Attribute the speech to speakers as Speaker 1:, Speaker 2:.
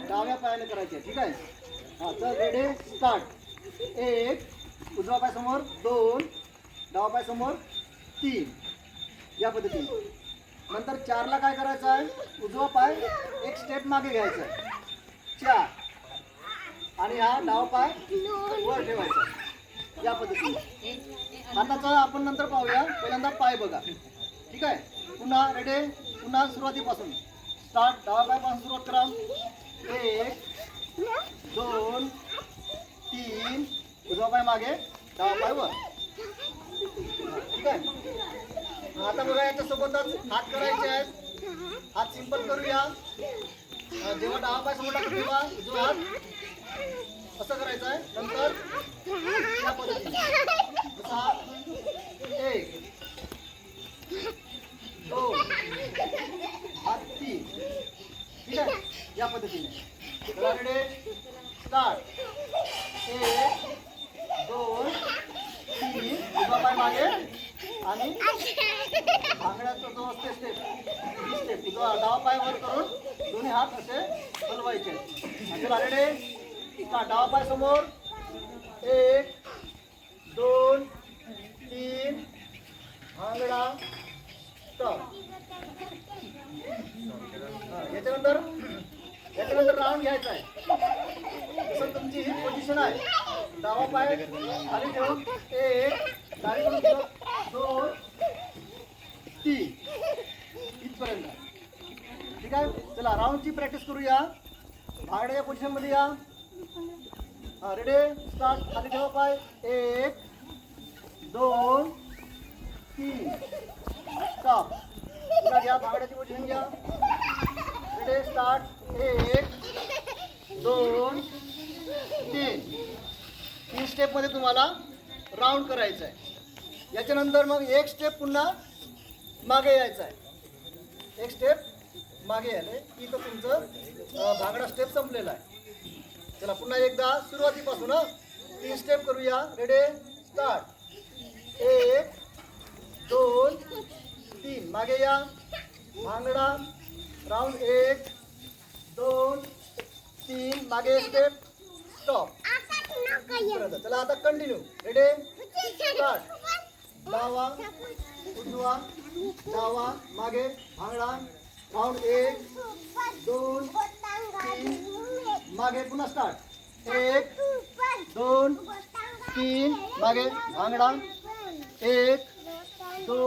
Speaker 1: डाव्या पायाने करायचे. ठीक आहे. हा तर रेडी स्टार्ट. 1 उजवा पाय समोर, 2 डावा पाय समोर, 3 या पद्धतीने. नंतर 4ला काय करायचं आहे, उजवा पाय एक स्टेप मागे घ्यायचा आहे, 4 आणि हा डावा पाय वर ठेवायचा या पद्धतीने. हाताचा आपण नंतर पाहूया, पहिल्यांदा पाय बघा. ठीक आहे. पुन्हा रेडी, पुन्हा सुरुवातीपासून स्टार्ट. डावा पायापासून सुरुवात करा. 1 2 3 उजवा पाय मागे, डावा पाय वर. ठीक आहे. आता बघा याच्यासोबतच हात करायचे आहेत. हात सिंपल करूया. जेव्हा डावा पाय समोर टाकतो तेव्हा उजवा हात असं करायचं आहे. नंतर या पद्धतीने 1 2 हात 3. ठीक आहे. या पद्धतीने रेडी स्टार्ट. 1 2 3 उजवा पाय मागे आणि भांगड्याचा जो असते स्टेप डावा पाय वर करून दोन्ही हात असे हलवायचे. चला रेडी स्टार्ट. डावा पाय समोर. 1 2 3 भांगडा स्टॉप. याच्यानंतर राऊंड घ्यायचा आहे. जसं तुमची ही पोझिशन आहे. डावा पाय खाली ठेवून 1 डावीकडून 2 3 इथपर्यंत. ठीक आहे. चला राऊंडची प्रॅक्टिस करूया. भांगड्याच्या पोझिशन मध्ये या. हा रेडी स्टार्ट. खाली ठेवा पाय. 1 2 3 स्टॉप. पुन्हा घ्या. भांगड्याची पोझिशन घ्या. Ready start. 1 2 3 स्टेप मध्ये तुम्हाला राऊंड करायचं आहे. याच्यानंतर मग एक स्टेप पुन्हा मागे यायचं आहे. एक स्टेप मागे आले की तो तुमचं भांगडा स्टेप संपलेला आहे. चला पुन्हा एकदा सुरुवातीपासून 3 स्टेप करूया. Ready start. 1 2 3 मागे या. भांगडा राऊंड 1 2 3 मागे स्टेप स्टॉप. चला आता कंटिन्यू. Ready start. डावा उजवा डावा मागे भांगडा राऊंड 1 2 3 मागे पुन्हा स्टार्ट. 1 2 3 मागे भांगडा 1